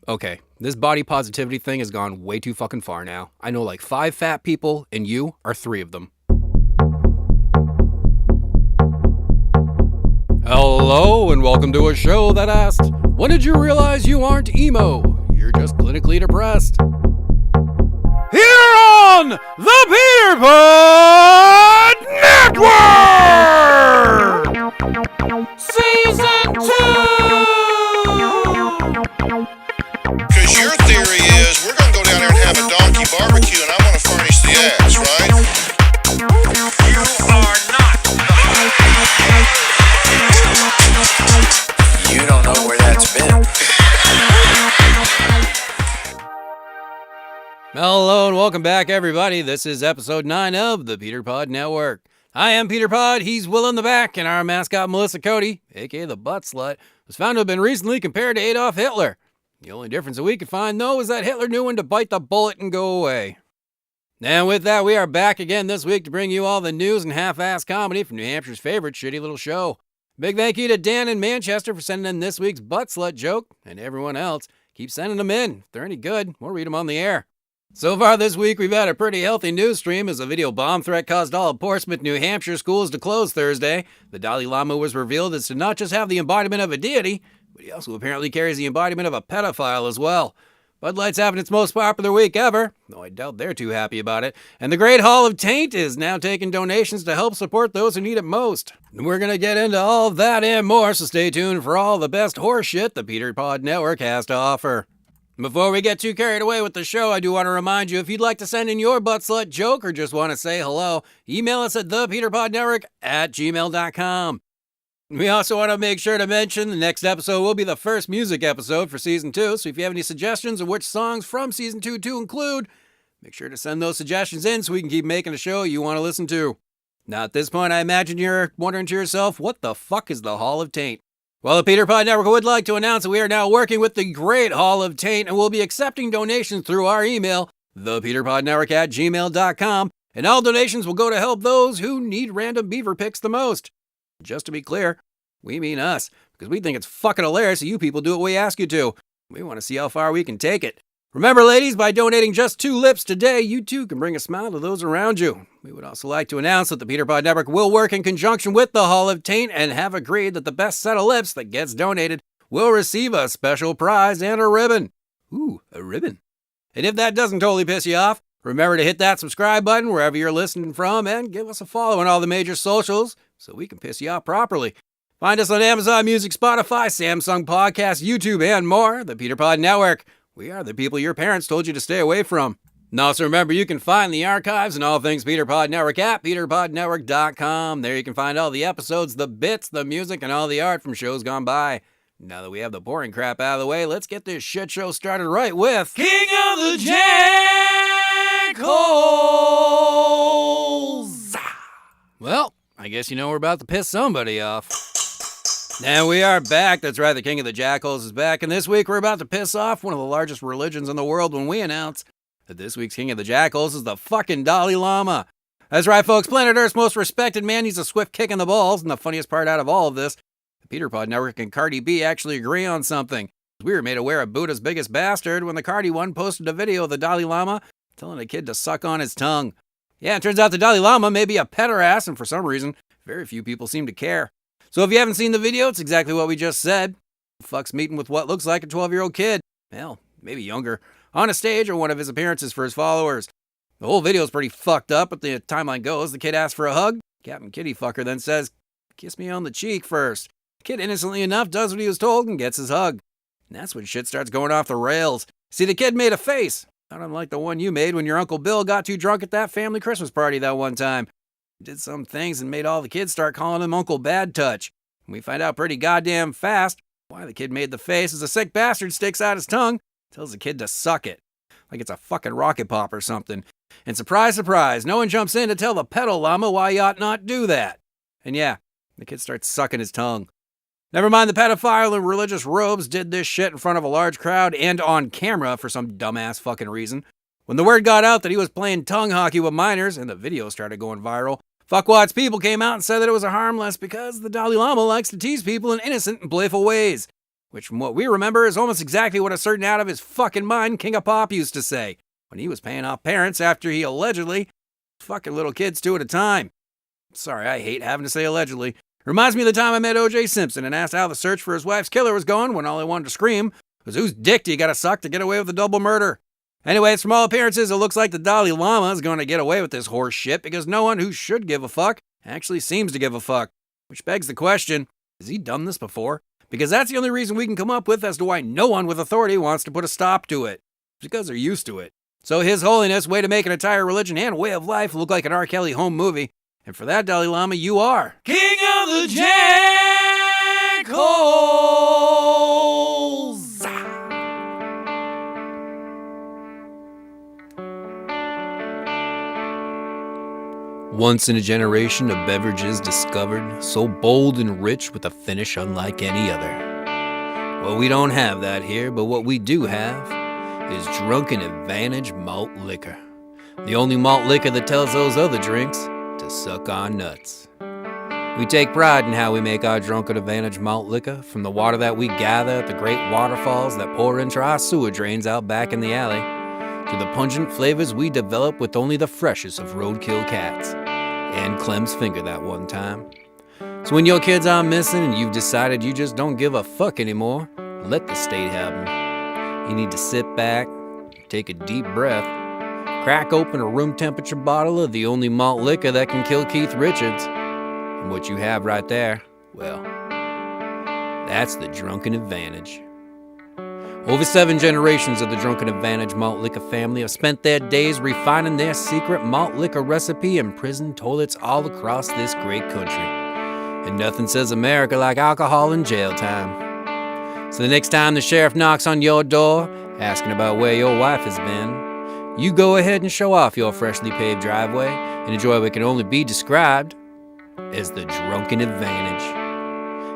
Okay, this body positivity thing has gone way too fucking far now. I know like 5 fat people, and you are 3 of them. Hello, and welcome to a show that asked, when did you realize you aren't emo? You're just clinically depressed. Here on the PeterPod Network! Season 2! Because your theory is we're going to go down there and have a donkey barbecue and I'm going to furnish the ass, right? You are not. You don't know where that's been. Hello and welcome back, everybody. This is episode 9 of the PeterPod Network. I am PeterPod, he's Will in the back, and our mascot Melissa Cody, aka the butt slut, was found to have been recently compared to Adolf Hitler. The only difference that we could find, though, is that Hitler knew when to bite the bullet and go away. And with that, we are back again this week to bring you all the news and half-ass comedy from New Hampshire's favorite shitty little show. Big thank you to Dan in Manchester for sending in this week's butt slut joke, and everyone else, keep sending them in. If they're any good, we'll read them on the air. So far this week, we've had a pretty healthy news stream as a video bomb threat caused all of Portsmouth, New Hampshire schools to close Thursday. The Dalai Lama was revealed as to not just have the embodiment of a deity, but he also apparently carries the embodiment of a pedophile as well. Bud Light's having its most popular week ever, though I doubt they're too happy about it. And the Great Hall of Taint is now taking donations to help support those who need it most. And we're going to get into all of that and more, so stay tuned for all the best horse shit the PeterPod Network has to offer. Before we get too carried away with the show, I do want to remind you, if you'd like to send in your butt slut joke or just want to say hello, email us at thepeterpodnetwork@gmail.com. We also want to make sure to mention the next episode will be the first music episode for Season 2, so if you have any suggestions of which songs from Season 2 to include, make sure to send those suggestions in so we can keep making a show you want to listen to. Now at this point, I imagine you're wondering to yourself, what the fuck is the Hall of Taint? Well, the PeterPod Network would like to announce that we are now working with the Great Hall of Taint and will be accepting donations through our email, thepeterpodnetwork@gmail.com, and all donations will go to help those who need random beaver pics the most. Just to be clear, we mean us, because we think it's fucking hilarious that you people do what we ask you to. We want to see how far we can take it. Remember, ladies, by donating just 2 lips today, you too can bring a smile to those around you. We would also like to announce that the PeterPod Network will work in conjunction with the Hall of Taint and have agreed that the best set of lips that gets donated will receive a special prize and a ribbon. Ooh, a ribbon. And if that doesn't totally piss you off, remember to hit that subscribe button wherever you're listening from and give us a follow on all the major socials so we can piss you off properly. Find us on Amazon Music, Spotify, Samsung Podcasts, YouTube, and more. The PeterPod Network. We are the people your parents told you to stay away from. And also remember, you can find the archives and all things PeterPod Network at peterpodnetwork.com. There you can find all the episodes, the bits, the music, and all the art from shows gone by. Now that we have the boring crap out of the way, let's get this shit show started right with King of the Jackholes! Well, I guess you know we're about to piss somebody off. And we are back. That's right, the King of the Jackholes is back. And this week we're about to piss off one of the largest religions in the world when we announce that this week's King of the Jackholes is the fucking Dalai Lama. That's right, folks. Planet Earth's most respected man needs a swift kick in the balls. And the funniest part out of all of this, the PeterPod Network and Cardi B actually agree on something. We were made aware of Buddha's biggest bastard when the Cardi one posted a video of the Dalai Lama telling a kid to suck on his tongue. Yeah, it turns out the Dalai Lama may be a pederass, and for some reason, very few people seem to care. So if you haven't seen the video, it's exactly what we just said. Fuck's meeting with what looks like a 12-year-old kid. Hell, maybe younger. On a stage or one of his appearances for his followers. The whole video is pretty fucked up, but the timeline goes, the kid asks for a hug. Captain Kitty Fucker then says, "Kiss me on the cheek first." The kid, innocently enough, does what he was told and gets his hug. And that's when shit starts going off the rails. See, the kid made a face, not unlike the one you made when your Uncle Bill got too drunk at that family Christmas party that one time. Did some things and made all the kids start calling him Uncle Bad Touch. And we find out pretty goddamn fast why the kid made the face as a sick bastard sticks out his tongue, tells the kid to suck it. Like it's a fucking rocket pop or something. And surprise, surprise, no one jumps in to tell the pedo llama why he ought not do that. And yeah, the kid starts sucking his tongue. Never mind the pedophile in religious robes did this shit in front of a large crowd and on camera for some dumbass fucking reason. When the word got out that he was playing tongue hockey with minors and the video started going viral, Fuckwat's people came out and said that it was a harmless because the Dalai Lama likes to tease people in innocent and playful ways. which from what we remember is almost exactly what a certain out of his fucking mind King of Pop used to say when he was paying off parents after he allegedly fucking little kids 2 at a time. Sorry, I hate having to say allegedly. Reminds me of the time I met O.J. Simpson and asked how the search for his wife's killer was going when all I wanted to scream was whose dick do you gotta suck to get away with a double murder? Anyways, from all appearances, it looks like the Dalai Lama is going to get away with this horse shit because no one who should give a fuck actually seems to give a fuck. Which begs the question, has he done this before? Because that's the only reason we can come up with as to why no one with authority wants to put a stop to it. It's because they're used to it. So His Holiness, way to make an entire religion and way of life look like an R. Kelly home movie. And for that, Dalai Lama, you are King of the Jackholes! Once in a generation, a beverage is discovered, so bold and rich with a finish unlike any other. Well, we don't have that here, but what we do have is Drunken Advantage Malt Liquor. The only malt liquor that tells those other drinks to suck on nuts. We take pride in how we make our Drunken Advantage Malt Liquor, from the water that we gather at the great waterfalls that pour into our sewer drains out back in the alley, to the pungent flavors we develop with only the freshest of roadkill cats. And Clem's finger that one time. So when your kids are missing and you've decided you just don't give a fuck anymore, let the state have them. You need to sit back, take a deep breath, crack open a room temperature bottle of the only malt liquor that can kill Keith Richards. And what you have right there, well, that's the Drunken Advantage. Over 7 generations of the Drunken Advantage malt liquor family have spent their days refining their secret malt liquor recipe in prison toilets all across this great country. And nothing says America like alcohol and jail time. So the next time the sheriff knocks on your door, asking about where your wife has been, you go ahead and show off your freshly paved driveway and enjoy what can only be described as the Drunken Advantage.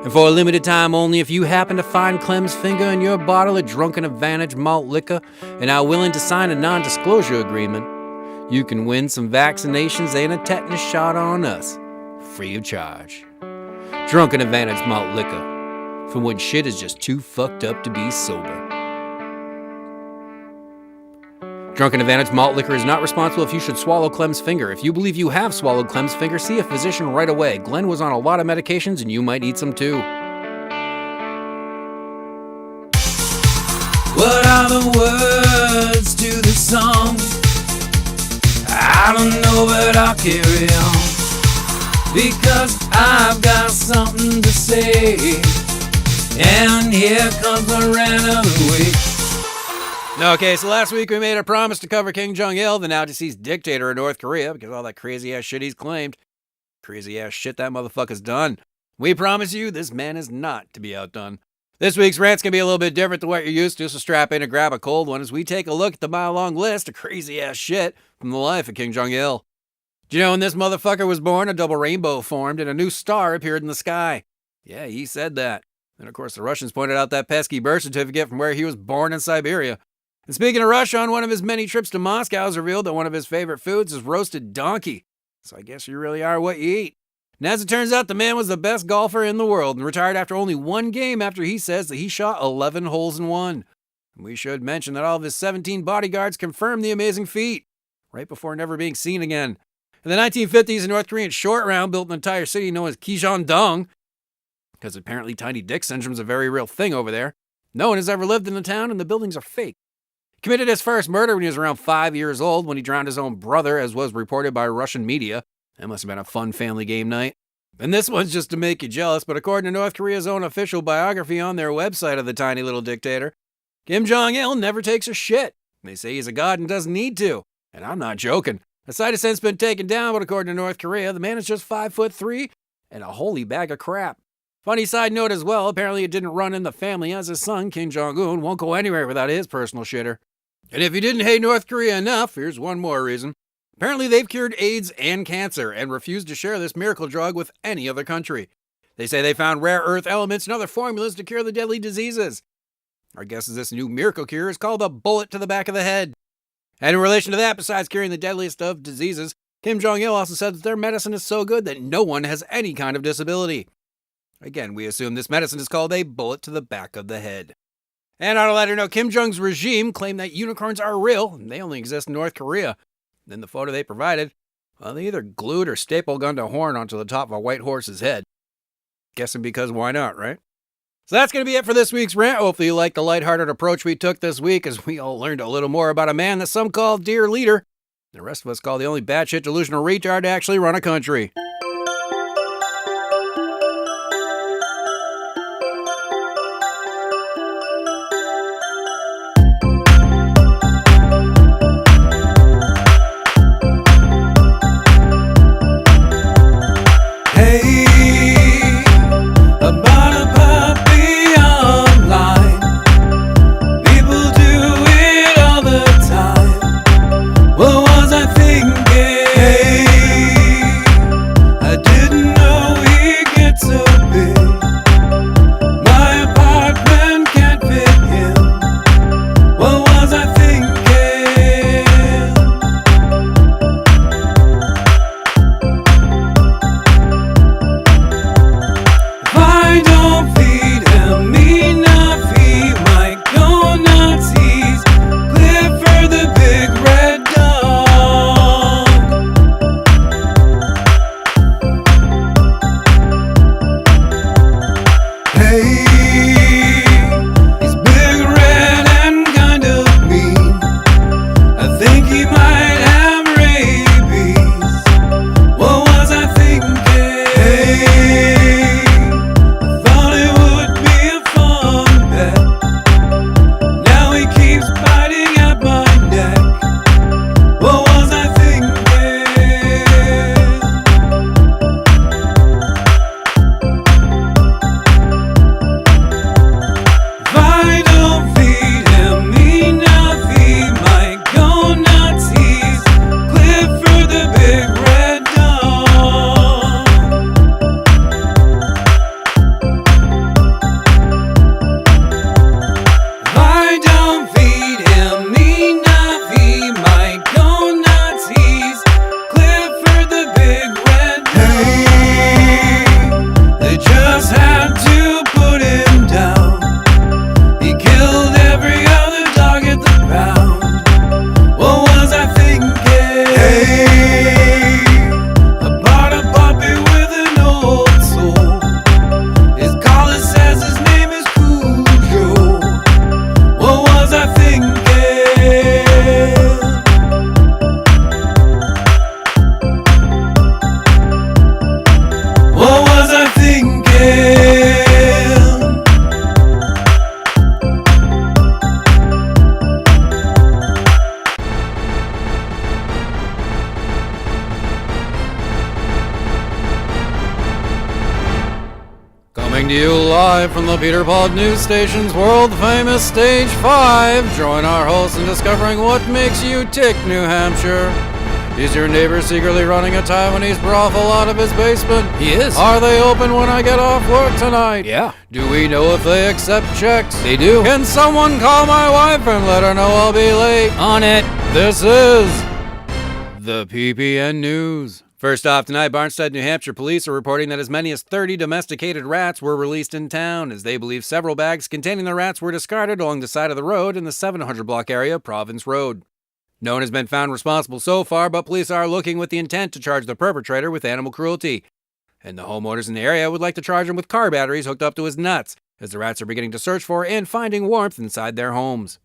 And for a limited time only, if you happen to find Clem's finger in your bottle of Drunken Advantage malt liquor and are willing to sign a non-disclosure agreement, you can win some vaccinations and a tetanus shot on us, free of charge. Drunken Advantage malt liquor, for when shit is just too fucked up to be sober. Drunken Advantage malt liquor is not responsible if you should swallow Clem's finger. If you believe you have swallowed Clem's finger, see a physician right away. Glenn was on a lot of medications and you might need some too. What are the words to the song? I don't know, but I'll carry on, because I've got something to say. And here comes the rant of the week. Okay, so last week we made a promise to cover Kim Jong-il, the now deceased dictator of North Korea, because of all that crazy ass shit he's claimed. Crazy ass shit that motherfucker's done. We promise you, this man is not to be outdone. This week's rant's gonna be a little bit different than what you're used to, so strap in and grab a cold one as we take a look at the mile-long list of crazy ass shit from the life of Kim Jong-il. Do you know when this motherfucker was born, a double rainbow formed and a new star appeared in the sky? Yeah, he said that. And of course the Russians pointed out that pesky birth certificate from where he was born in Siberia. And speaking of Russia, on one of his many trips to Moscow, has revealed that one of his favorite foods is roasted donkey. So I guess you really are what you eat. And as it turns out, the man was the best golfer in the world and retired after only one game after he says that he shot 11 holes in one. And we should mention that all of his 17 bodyguards confirmed the amazing feat, right before never being seen again. In the 1950s, a North Korean short round built an entire city known as Kijang-dong, because apparently tiny dick syndrome is a very real thing over there. No one has ever lived in the town and the buildings are fake. He committed his first murder when he was around 5 years old when he drowned his own brother, as was reported by Russian media. That must have been a fun family game night. And this one's just to make you jealous, but according to North Korea's own official biography on their website of the tiny little dictator, Kim Jong-il never takes a shit. They say he's a god and doesn't need to. And I'm not joking. The site has since been taken down, but according to North Korea, the man is just 5'3" and a holy bag of crap. Funny side note as well, apparently it didn't run in the family, as his son, Kim Jong-un, won't go anywhere without his personal shitter. And if you didn't hate North Korea enough, here's one more reason. Apparently they've cured AIDS and cancer and refused to share this miracle drug with any other country. They say they found rare earth elements and other formulas to cure the deadly diseases. Our guess is this new miracle cure is called a bullet to the back of the head. And in relation to that, besides curing the deadliest of diseases, Kim Jong-il also said that their medicine is so good that no one has any kind of disability. Again, we assume this medicine is called a bullet to the back of the head. And on a lighter note, Kim Jong's regime claimed that unicorns are real, and they only exist in North Korea. Then the photo they provided, well, they either glued or staple gunned a horn onto the top of a white horse's head. Guessing because why not, right? So that's going to be it for this week's rant. Hopefully you liked the lighthearted approach we took this week as we all learned a little more about a man that some call dear leader. The rest of us call the only batshit delusional retard to actually run a country. Coming to you live from the PeterPod News Station's world-famous Stage 5. Join our host in discovering what makes you tick, New Hampshire. Is your neighbor secretly running a Taiwanese brothel out of his basement? He is. Are they open when I get off work tonight? Yeah. Do we know if they accept checks? They do. Can someone call my wife and let her know I'll be late? On it. This is the PPN News. First off tonight, Barnstead, New Hampshire police are reporting that as many as 30 domesticated rats were released in town, as they believe several bags containing the rats were discarded along the side of the road in the 700 block area, Province Road. No one has been found responsible so far, but police are looking with the intent to charge the perpetrator with animal cruelty. And the homeowners in the area would like to charge him with car batteries hooked up to his nuts, as the rats are beginning to search for and finding warmth inside their homes.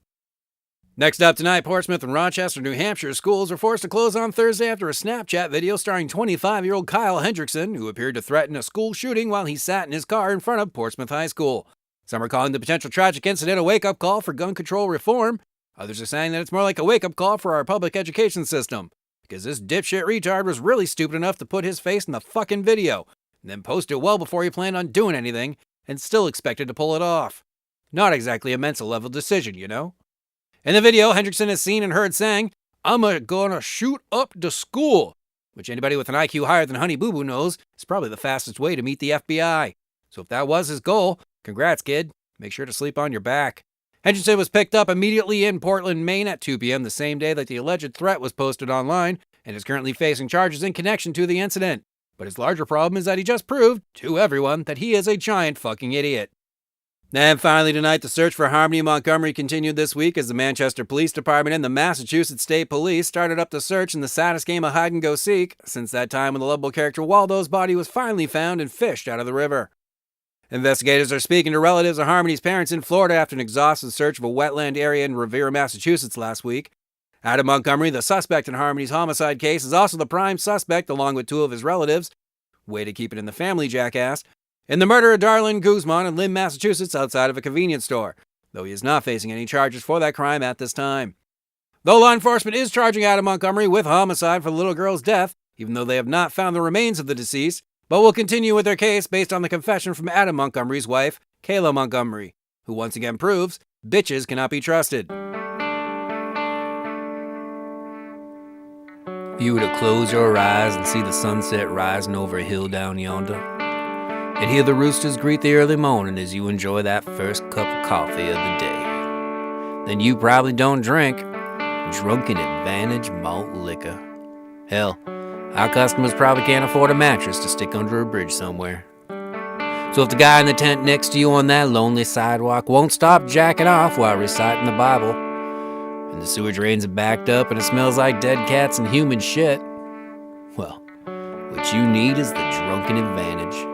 Next up tonight, Portsmouth and Rochester, New Hampshire schools were forced to close on Thursday after a Snapchat video starring 25-year-old Kyle Hendrickson, who appeared to threaten a school shooting while he sat in his car in front of Portsmouth High School. Some are calling the potential tragic incident a wake-up call for gun control reform. Others are saying that it's more like a wake-up call for our public education system, because this dipshit retard was really stupid enough to put his face in the fucking video, and then post it well before he planned on doing anything, and still expected to pull it off. Not exactly a mental level decision, you know? In the video, Hendrickson is seen and heard saying, "I'm gonna shoot up the school," which anybody with an IQ higher than Honey Boo Boo knows is probably the fastest way to meet the FBI. So if that was his goal, congrats, kid. Make sure to sleep on your back. Hendrickson was picked up immediately in Portland, Maine at 2 p.m. the same day that the alleged threat was posted online and is currently facing charges in connection to the incident. But his larger problem is that he just proved to everyone that he is a giant fucking idiot. And finally tonight, the search for Harmony Montgomery continued this week as the Manchester Police Department and the Massachusetts State Police started up the search in the saddest game of hide-and-go-seek since that time when the lovable character Waldo's body was finally found and fished out of the river. Investigators are speaking to relatives of Harmony's parents in Florida after an exhaustive search of a wetland area in Revere, Massachusetts last week. Adam Montgomery, the suspect in Harmony's homicide case, is also the prime suspect along with two of his relatives. Way to keep it in the family, jackass. In the murder of Darlene Guzman in Lynn, Massachusetts, outside of a convenience store, though he is not facing any charges for that crime at this time. Though law enforcement is charging Adam Montgomery with homicide for the little girl's death, even though they have not found the remains of the deceased, but will continue with their case based on the confession from Adam Montgomery's wife, Kayla Montgomery, who once again proves bitches cannot be trusted. If you were to close your eyes and see the sunset rising over a hill down yonder, and hear the roosters greet the early morning as you enjoy that first cup of coffee of the day, then you probably don't drink Drunken Advantage malt liquor. Hell, our customers probably can't afford a mattress to stick under a bridge somewhere. So if the guy in the tent next to you on that lonely sidewalk won't stop jacking off while reciting the Bible, and the sewer drains are backed up and it smells like dead cats and human shit, well, what you need is the Drunken Advantage.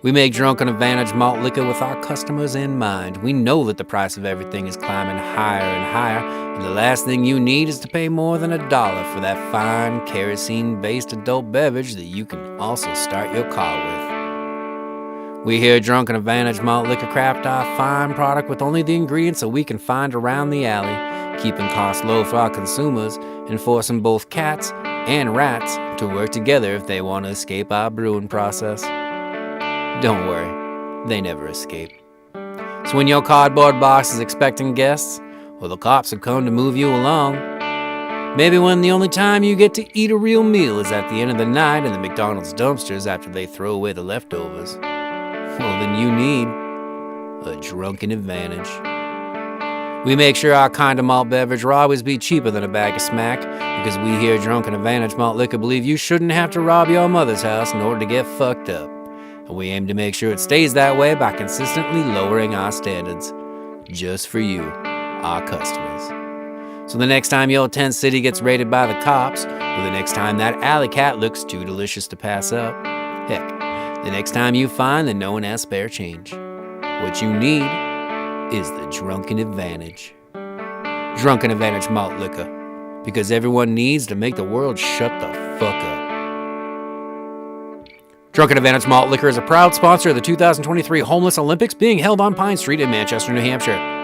We make Drunken Advantage malt liquor with our customers in mind. We know that the price of everything is climbing higher and higher, and the last thing you need is to pay more than $1 for that fine kerosene-based adult beverage that you can also start your car with. We here at Drunken Advantage Malt Liquor craft our fine product with only the ingredients that we can find around the alley, keeping costs low for our consumers and forcing both cats and rats to work together if they want to escape our brewing process. Don't worry, they never escape. So when your cardboard box is expecting guests, or the cops have come to move you along, maybe when the only time you get to eat a real meal is at the end of the night in the McDonald's dumpsters after they throw away the leftovers, well then you need a Drunken Advantage. We make sure our kind of malt beverage will always be cheaper than a bag of smack, because we here at Drunken Advantage Malt Liquor believe you shouldn't have to rob your mother's house in order to get fucked up. And we aim to make sure it stays that way by consistently lowering our standards, just for you, our customers. So the next time your tent city gets raided by the cops, or the next time that alley cat looks too delicious to pass up, heck, the next time you find that no one has spare change, what you need is the Drunken Advantage. Drunken Advantage Malt Liquor, because everyone needs to make the world shut the fuck up. Drunken Advantage Malt Liquor is a proud sponsor of the 2023 Homeless Olympics being held on Pine Street in Manchester, New Hampshire.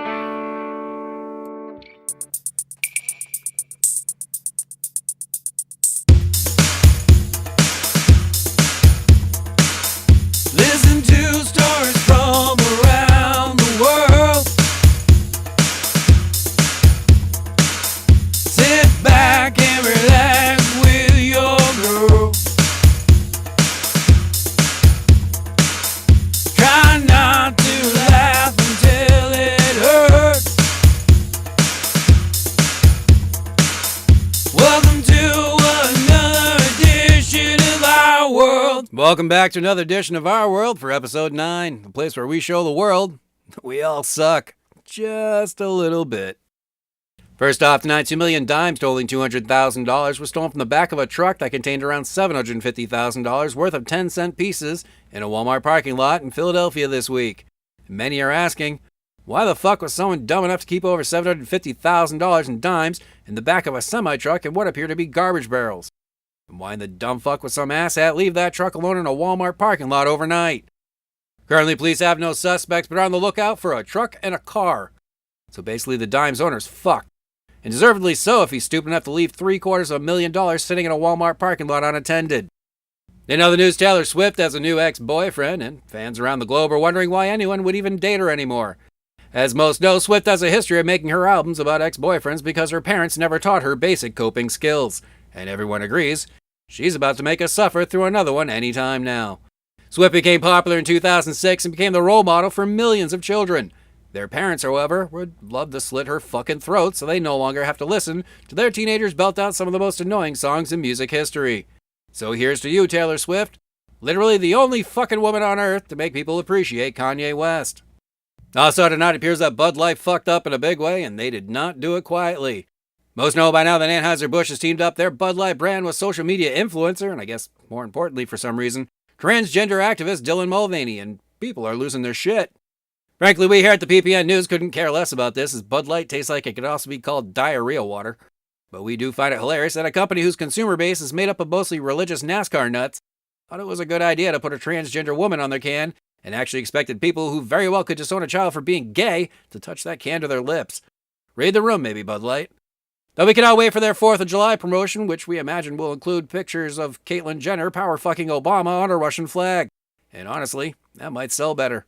Listen to stories from around the world. Sit back and relax with your girl. Try not to laugh until it hurts. Welcome to another edition of Our World. Welcome back to another edition of Our World for episode 9, the place where we show the world that we all suck. Just a little bit. First off tonight, 2 million dimes totaling $200,000 was stolen from the back of a truck that contained around $750,000 worth of 10-cent pieces in a Walmart parking lot in Philadelphia this week. Many are asking, why the fuck was someone dumb enough to keep over $750,000 in dimes in the back of a semi-truck and what appear to be garbage barrels? And why in the dumb fuck would some asshat leave that truck alone in a Walmart parking lot overnight? Currently, police have no suspects, but are on the lookout for a truck and a car. So basically, the dime's owner's fucked. And deservedly so if he's stupid enough to leave $750,000 sitting in a Walmart parking lot unattended. In other news, Taylor Swift has a new ex-boyfriend, and fans around the globe are wondering why anyone would even date her anymore. As most know, Swift has a history of making her albums about ex-boyfriends because her parents never taught her basic coping skills. And everyone agrees, she's about to make us suffer through another one anytime now. Swift became popular in 2006 and became the role model for millions of children. Their parents, however, would love to slit her fucking throat so they no longer have to listen to their teenagers belt out some of the most annoying songs in music history. So here's to you, Taylor Swift. Literally the only fucking woman on earth to make people appreciate Kanye West. Also tonight, it appears that Bud Light fucked up in a big way, and they did not do it quietly. Most know by now that Anheuser-Busch has teamed up their Bud Light brand with social media influencer, and I guess more importantly for some reason, transgender activist Dylan Mulvaney, and people are losing their shit. Frankly, we here at the PPN News couldn't care less about this, as Bud Light tastes like it could also be called diarrhea water. But we do find it hilarious that a company whose consumer base is made up of mostly religious NASCAR nuts thought it was a good idea to put a transgender woman on their can, and actually expected people who very well could disown a child for being gay to touch that can to their lips. Read the room, maybe, Bud Light. Though we cannot wait for their 4th of July promotion, which we imagine will include pictures of Caitlyn Jenner power-fucking Obama on a Russian flag. And honestly, that might sell better.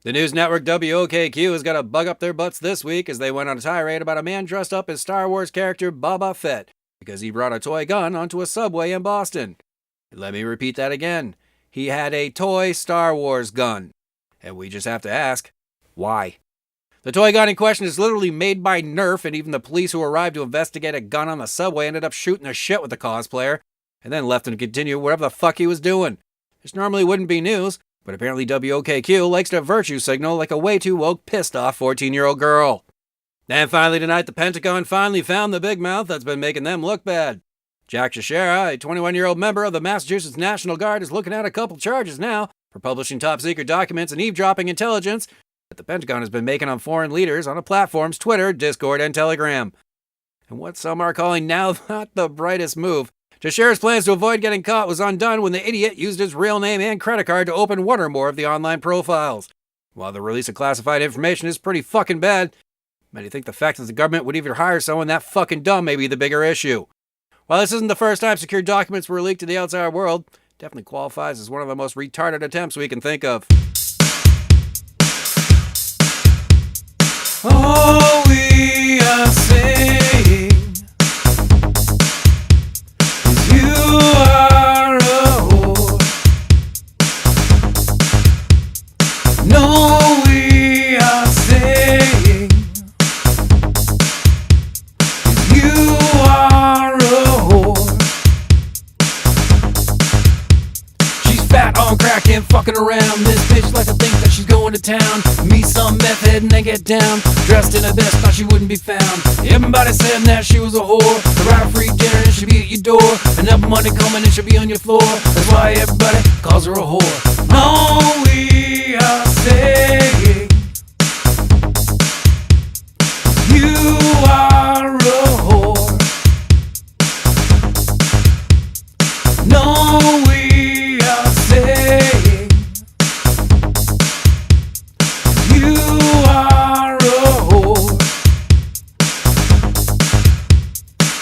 The news network WOKQ has got to bug up their butts this week as they went on a tirade about a man dressed up as Star Wars character Boba Fett because he brought a toy gun onto a subway in Boston. Let me repeat that again. He had a toy Star Wars gun. And we just have to ask, why? The toy gun in question is literally made by Nerf, and even the police who arrived to investigate a gun on the subway ended up shooting the shit with the cosplayer, and then left him to continue whatever the fuck he was doing. This normally wouldn't be news, but apparently WOKQ likes to virtue signal like a way too woke, pissed off 14-year-old girl. And finally tonight, the Pentagon finally found the big mouth that's been making them look bad. Jack Shishera, a 21-year-old member of the Massachusetts National Guard, is looking at a couple charges now for publishing top-secret documents and eavesdropping intelligence that the Pentagon has been making on foreign leaders on a platform's Twitter, Discord, and Telegram. And what some are calling now not the brightest move, Shishera's plans to avoid getting caught was undone when the idiot used his real name and credit card to open one or more of the online profiles. While the release of classified information is pretty fucking bad, many think the fact that the government would even hire someone that fucking dumb may be the bigger issue. While this isn't the first time secure documents were leaked to the outside world, it definitely qualifies as one of the most retarded attempts we can think of. All we are saying is you are a whore. No, we are saying is you are a whore. She's fat on crack and fucking around. This bitch like to think that she's going to town. Me some meth head and then get down. Dressed in a vest, thought she wouldn't be found. Everybody said that she was a whore. The right free dinner and she'll be at your door. Enough money coming and she'll be on your floor. That's why everybody calls her a whore. All we are saying, you are a whore. No, we are saying, you are a whore.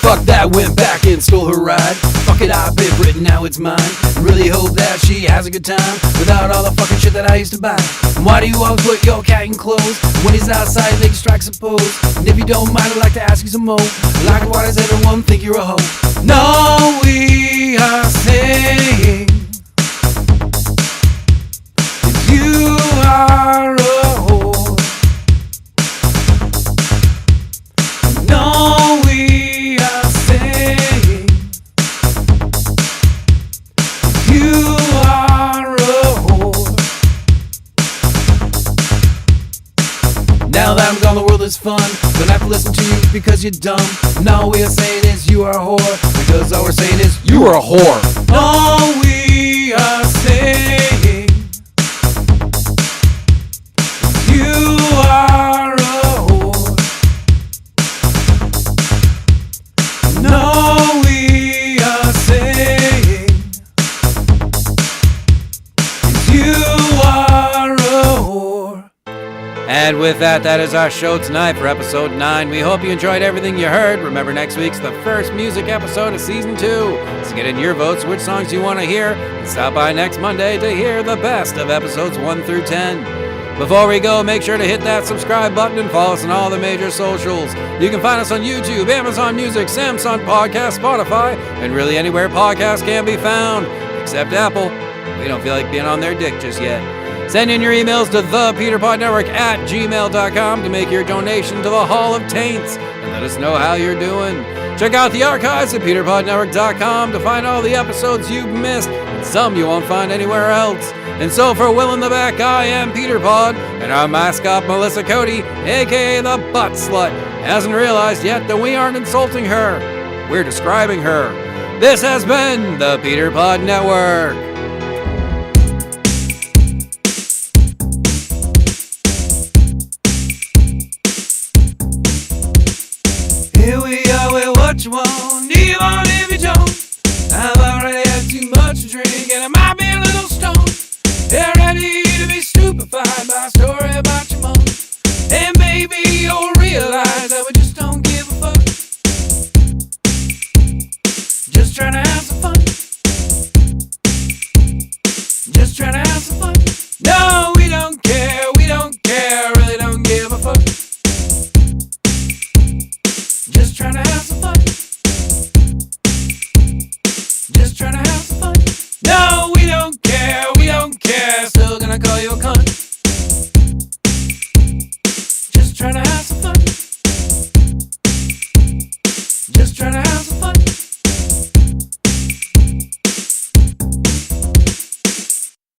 Fuck that, went back and stole her ride. Fuck it, I've been written, now it's mine. Really hope that she has a good time without all the fucking shit that I used to buy. And why do you always put your cat in clothes? When he's outside, they can strike some pose. And if you don't mind, I'd like to ask you some more. Like, why does everyone think you're a hoe? No, we are saying you are a whore. No, we are saying you are a whore. Now that I'm gone, the world is fun. Don't have to listen to you because you're dumb. No, we are saying is you are a whore, because all we're saying is you are a whore. No, we are saying you are a whore. No, we are saying you are a whore. And with that, that is our show tonight for episode 9. We hope you enjoyed everything you heard. Remember, next week's the first music episode of season 2. So get in your votes which songs you want to hear, and stop by next Monday to hear the best of episodes 1 through 10. Before we go, make sure to hit that subscribe button and follow us on all the major socials. You can find us on YouTube, Amazon Music, Samsung Podcast, Spotify, and really anywhere podcasts can be found, except Apple. We don't feel like being on their dick just yet. Send in your emails to thepeternetwork@gmail.com to make your donation to the Hall of Taints, and let us know how you're doing. Check out the archives at PeterPodNetwork.com to find all the episodes you've missed, and some you won't find anywhere else. And so for Will in the Back, I am PeterPod, and our mascot Melissa Cody, aka the Butt Slut, hasn't realized yet that we aren't insulting her. We're describing her. This has been the PeterPod Network. Here we are with what you want, even if you don't. How about